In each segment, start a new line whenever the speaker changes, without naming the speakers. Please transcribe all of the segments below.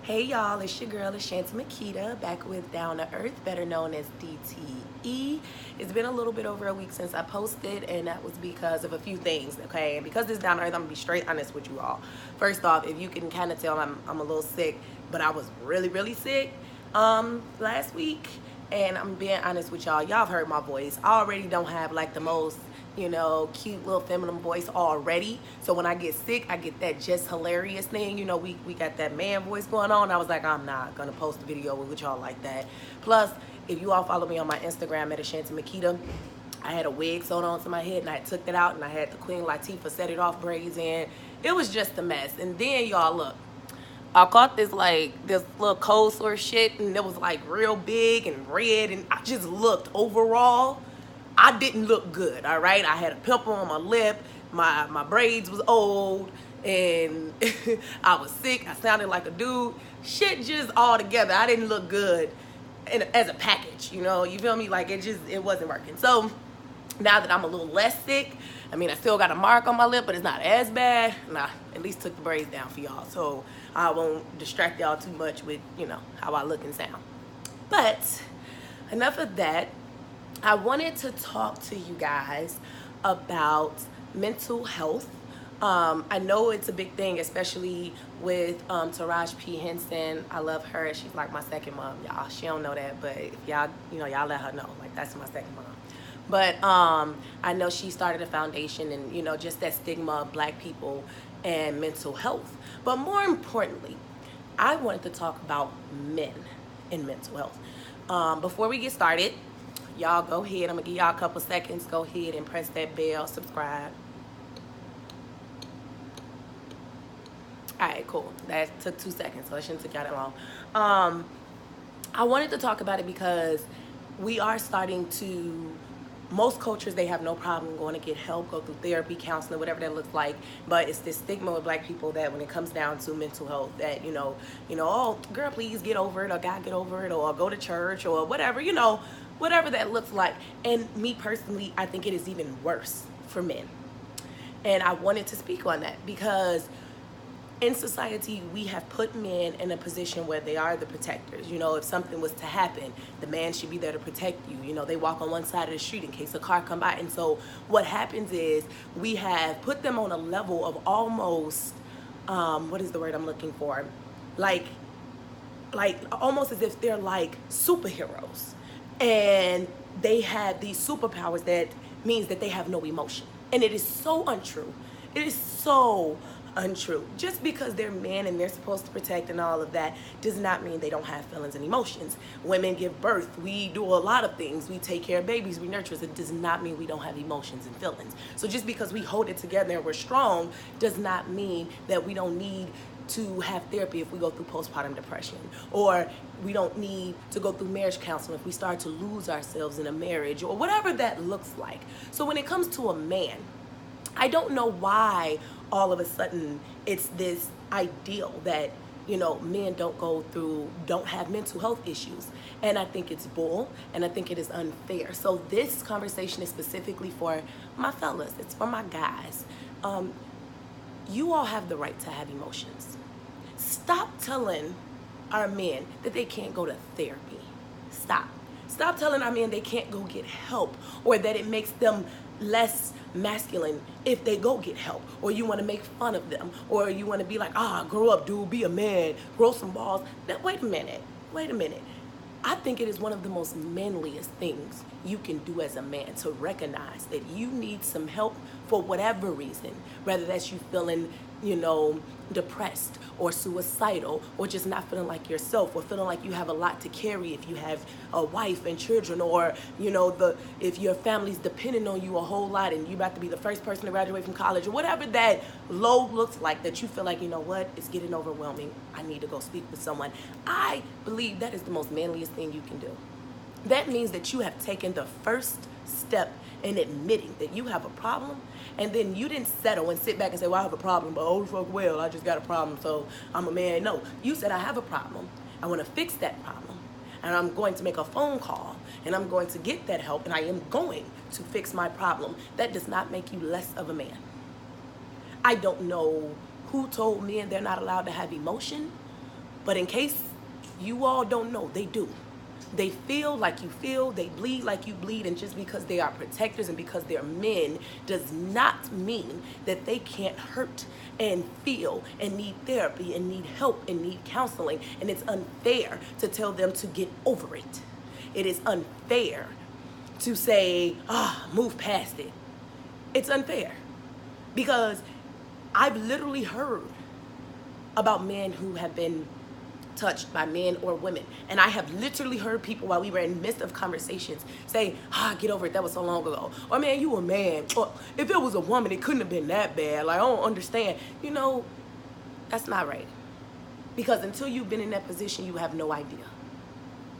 Hey y'all, it's your girl Ashanti Makita back with Down to Earth, better known as DTE. It's been a little bit over a week since I posted, and that was because of a few things, okay? And because it's Down to Earth, I'm gonna be straight honest with you all. First off, if you can kind of tell, I'm a little sick, but I was really sick last week, and I'm being honest with y'all. Y'all have heard my voice. I already don't have like the most cute little feminine voice already. So when I get sick, I get that just hilarious thing. We got that man voice going on. I was like, I'm not gonna post a video with y'all like that. Plus, if you all follow me on my Instagram at Ashanti Makita, I had a wig sewn onto my head and I took it out and I had the Queen Latifah set it off braids in. It was just a mess. And then y'all look, I caught this little cold sore shit, and it was like real big and red, and I just looked overall, I didn't look good, all right? I had a pimple on my lip, my braids was old, and I was sick, I sounded like a dude. Shit just all together, I didn't look good as a package, you feel me? Like it wasn't working. So now that I'm a little less sick, I mean, I still got a mark on my lip, but it's not as bad. And I at least took the braids down for y'all, so I won't distract y'all too much with, how I look and sound. But enough of that. I wanted to talk to you guys about mental health. I know it's a big thing, especially with Taraji P. Henson. I love her. She's like my second mom, y'all. She don't know that, but if y'all, y'all let her know. Like, that's my second mom. But I know she started a foundation and, just that stigma of black people and mental health. But more importantly, I wanted to talk about men and mental health. Before we get started, y'all go ahead. I'm going to give y'all a couple seconds. Go ahead and press that bell, subscribe. All right, cool. That took 2 seconds, so it shouldn't take y'all that long. I wanted to talk about it because we are starting to, most cultures, they have no problem going to get help, go through therapy, counseling, whatever that looks like. But it's this stigma with black people that when it comes down to mental health, that, oh, girl, please get over it, or God, get over it, or go to church, or whatever, whatever that looks like. And me personally, I think it is even worse for men. And I wanted to speak on that because in society, we have put men in a position where they are the protectors. If something was to happen, the man should be there to protect you. They walk on one side of the street in case a car come by. And so what happens is we have put them on a level of almost, what is the word I'm looking for? Like almost as if they're like superheroes. And they have these superpowers that means that they have no emotion. And it is so untrue. It is so untrue. Just because they're men and they're supposed to protect and all of that does not mean they don't have feelings and emotions. Women give birth. We do a lot of things. We take care of babies. We nurture. It does not mean we don't have emotions and feelings. So just because we hold it together and we're strong does not mean that we don't need to have therapy if we go through postpartum depression, or we don't need to go through marriage counseling if we start to lose ourselves in a marriage, or whatever that looks like. So when it comes to a man, I don't know why all of a sudden it's this ideal that, men don't have mental health issues. And I think it's bull, and I think it is unfair. So this conversation is specifically for my fellas. It's for my guys. You all have the right to have emotions. Stop telling our men that they can't go to therapy. Stop telling our men they can't go get help, or that it makes them less masculine if they go get help, or you want to make fun of them, or you want to be like, grow up, dude, be a man, grow some balls. Now, wait a minute. I think it is one of the most manliest things you can do as a man to recognize that you need some help for whatever reason, whether that's you feeling, depressed or suicidal, or just not feeling like yourself, or feeling like you have a lot to carry if you have a wife and children, or if your family's depending on you a whole lot and you're about to be the first person to graduate from college, or whatever that load looks like, that you feel like, it's getting overwhelming, I need to go speak with someone. I believe that is the most manliest thing you can do. That means that you have taken the first step in admitting that you have a problem, and then you didn't settle and sit back and say, well, I have a problem, but oh fuck well, I just got a problem, so I'm a man. No, you said, I have a problem, I want to fix that problem, and I'm going to make a phone call, and I'm going to get that help, and I am going to fix my problem. That does not make you less of a man. I don't know who told men they're not allowed to have emotion, But in case you all don't know, they do. They feel like you feel, they bleed like you bleed, and just because they are protectors and because they're men does not mean that they can't hurt and feel and need therapy and need help and need counseling. And it's unfair to tell them to get over it. It is unfair to say, move past it. It's unfair because I've literally heard about men who have been touched by men or women. And I have literally heard people while we were in the midst of conversations say, get over it, that was so long ago. Or man, you a man. Or if it was a woman, it couldn't have been that bad. Like, I don't understand. You know, that's not right. Because until you've been in that position, you have no idea.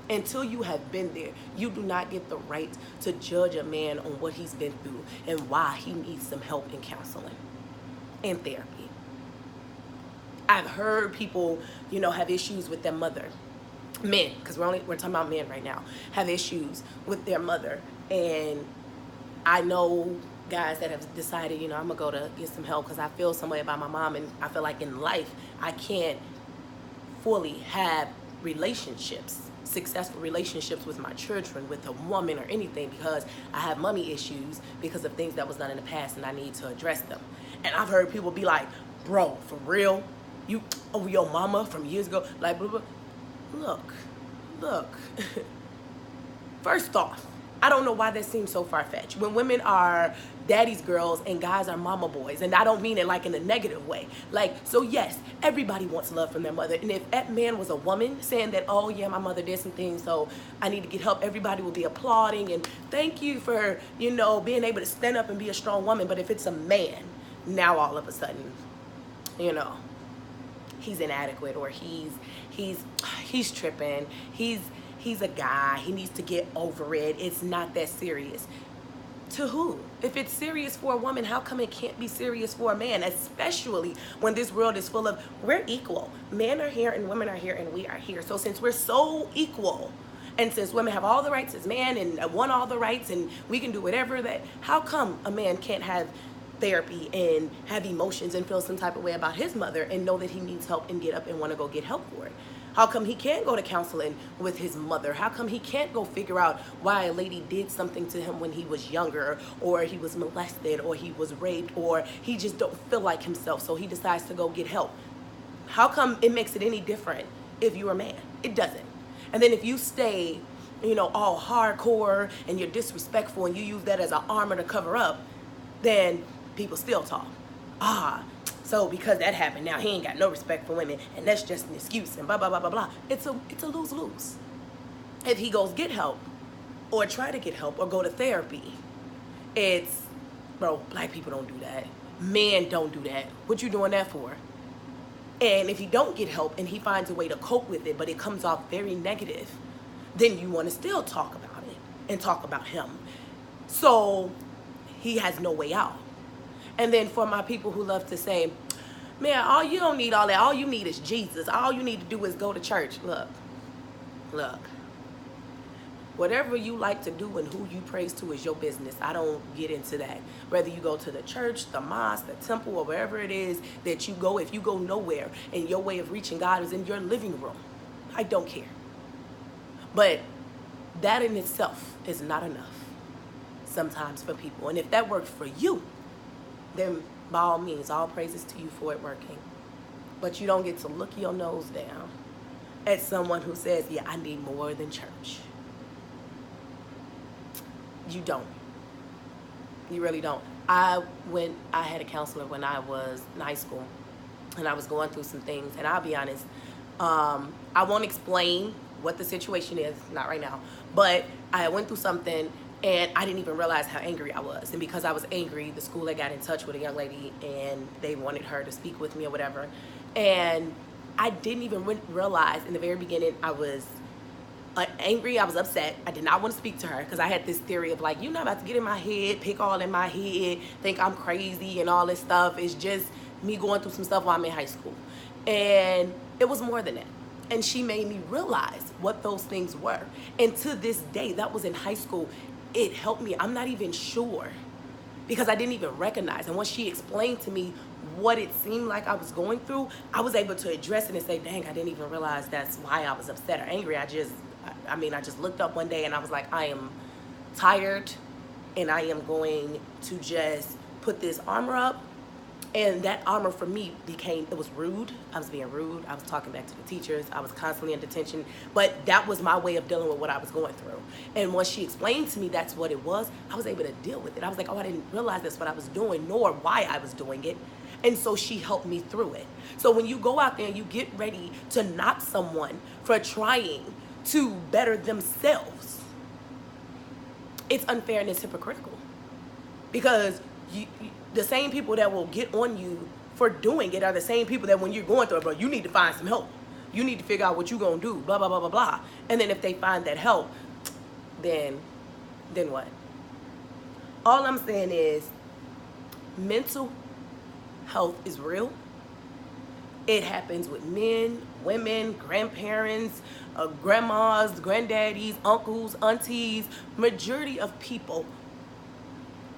Until you have been there, you do not get the right to judge a man on what he's been through and why he needs some help and counseling and therapy. I've heard people, have issues with their mother. Men, because we're talking about men right now, have issues with their mother. And I know guys that have decided, I'm gonna go to get some help because I feel some way about my mom, and I feel like in life I can't fully have successful relationships with my children, with a woman or anything, because I have mommy issues because of things that was done in the past and I need to address them. And I've heard people be like, bro, for real? You over your mama from years ago? Like, blah, blah. Look. First off, I don't know why that seems so far-fetched. When women are daddy's girls and guys are mama boys, and I don't mean it like in a negative way. Like, so yes, everybody wants love from their mother. And if that man was a woman saying that, oh yeah, my mother did some things, so I need to get help, everybody will be applauding and thank you for, being able to stand up and be a strong woman. But if it's a man, now all of a sudden, he's inadequate, or he's tripping, he's a guy, he needs to get over it, it's not that serious. To who? If it's serious for a woman, how come it can't be serious for a man? Especially when this world is full of, we're equal. Men are here and women are here and we are here. So since we're so equal, and since women have all the rights as men and won all the rights and we can do whatever, how come a man can't have therapy and have emotions and feel some type of way about his mother and know that he needs help and get up and want to go get help for it? How come he can't go to counseling with his mother? How come he can't go figure out why a lady did something to him when he was younger, or he was molested, or he was raped, or he just don't feel like himself, so he decides to go get help? How come it makes it any different if you're a man? It doesn't. And then if you stay, all hardcore and you're disrespectful and you use that as an armor to cover up, then people still talk. So because that happened, now he ain't got no respect for women, and that's just an excuse, and blah, blah, blah, blah, blah. It's a lose-lose. If he goes get help, or try to get help, or go to therapy, bro, black people don't do that. Men don't do that. What you doing that for? And if he don't get help and he finds a way to cope with it, but it comes off very negative, then you want to still talk about it and talk about him. So he has no way out. And then for my people who love to say, man, you don't need all that. All you need is Jesus. All you need to do is go to church. Look. Whatever you like to do and who you praise to is your business. I don't get into that. Whether you go to the church, the mosque, the temple, or wherever it is that you go, if you go nowhere and your way of reaching God is in your living room, I don't care. But that in itself is not enough sometimes for people. And if that works for you, then by all means, all praises to you for it working. But you don't get to look your nose down at someone who says, yeah, I need more than church. You don't. You really don't. I had a counselor when I was in high school, and I was going through some things, and I'll be honest, I won't explain what the situation is, not right now, but I went through something and I didn't even realize how angry I was. And because I was angry, the school had got in touch with a young lady and they wanted her to speak with me or whatever. And I didn't even realize in the very beginning I was angry, I was upset. I did not want to speak to her because I had this theory of like, you're not about to get in my head, pick all in my head, think I'm crazy and all this stuff. It's just me going through some stuff while I'm in high school. And it was more than that. And she made me realize what those things were. And to this day, that was in high school, it helped me. I'm not even sure because I didn't even recognize. And once she explained to me what it seemed like I was going through, I was able to address it and say, dang, I didn't even realize that's why I was upset or angry. I just looked up one day and I was like, I am tired and I am going to just put this armor up. And that armor for me it was rude. I was being rude. I was talking back to the teachers. I was constantly in detention. But that was my way of dealing with what I was going through. And once she explained to me that's what it was, I was able to deal with it. I was like, oh, I didn't realize that's what I was doing, nor why I was doing it. And so she helped me through it. So when you go out there and you get ready to knock someone for trying to better themselves, it's unfair and it's hypocritical. Because the same people that will get on you for doing it are the same people that when you're going through it, bro, you need to find some help. You need to figure out what you're going to do, blah, blah, blah, blah, blah. And then if they find that help, then what? All I'm saying is mental health is real. It happens with men, women, grandparents, grandmas, granddaddies, uncles, aunties. Majority of people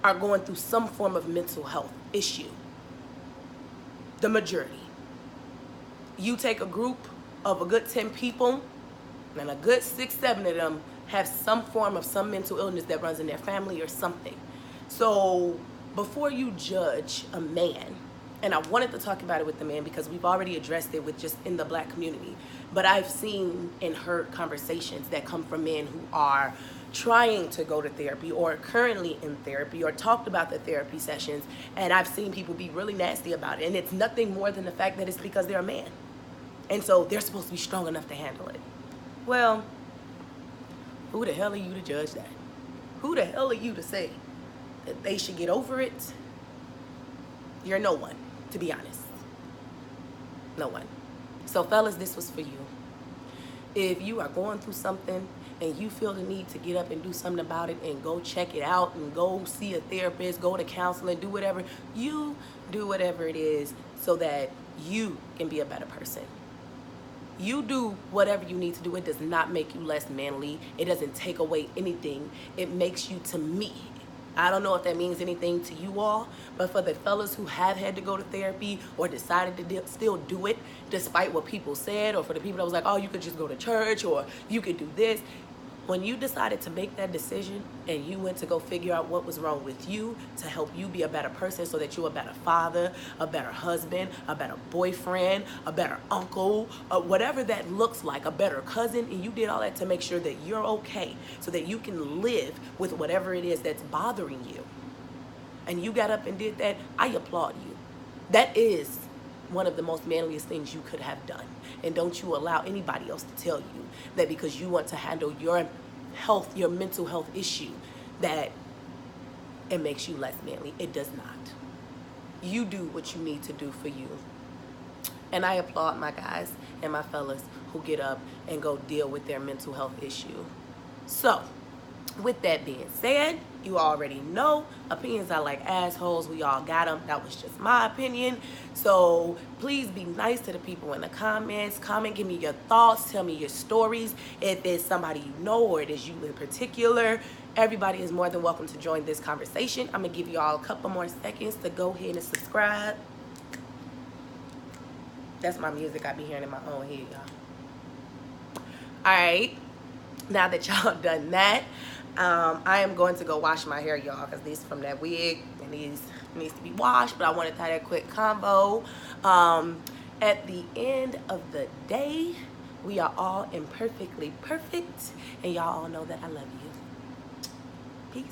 are going through some form of mental health issue. The majority. You take a group of a good 10 people, and a good 6, 7 of them have some form of some mental illness that runs in their family or something. So before you judge a man, and I wanted to talk about it with the man because we've already addressed it with just in the black community, but I've seen and heard conversations that come from men who are trying to go to therapy or currently in therapy or talked about the therapy sessions, and I've seen people be really nasty about it, and it's nothing more than the fact that it's because they're a man, and so they're supposed to be strong enough to handle it. Well, who the hell are you to judge that? Who the hell are you to say that they should get over it? You're no one, to be honest. No one. So fellas, this was for you. If you are going through something and you feel the need to get up and do something about it and go check it out and go see a therapist, go to counseling, do whatever, you do whatever it is so that you can be a better person. You do whatever you need to do. It does not make you less manly. It doesn't take away anything. It makes you, to me, I don't know if that means anything to you all, but for the fellas who have had to go to therapy or decided to still do it despite what people said, or for the people that was like, oh, you could just go to church or you could do this. When you decided to make that decision and you went to go figure out what was wrong with you to help you be a better person so that you're a better father, a better husband, a better boyfriend, a better uncle, whatever that looks like, a better cousin, and you did all that to make sure that you're okay so that you can live with whatever it is that's bothering you, and you got up and did that, I applaud you. That is one of the most manliest things you could have done. And don't you allow anybody else to tell you that because you want to handle your health, your mental health issue, that it makes you less manly. It does not. You do what you need to do for you. And I applaud my guys and my fellas who get up and go deal with their mental health issue. So, with that being said, you already know opinions are like assholes. We all got them. That was just my opinion. So please be nice to the people in the comments. Comment, give me your thoughts. Tell me your stories. If it's somebody you know or it is you in particular, everybody is more than welcome to join this conversation. I'm going to give you all a couple more seconds to go ahead and subscribe. That's my music I be hearing in my own head, y'all. All right. Now that y'all done that, I am going to go wash my hair, y'all, because these from that wig and these needs to be washed, but I wanted to have that quick combo. At the end of the day, we are all imperfectly perfect, and y'all all know that I love you. Peace.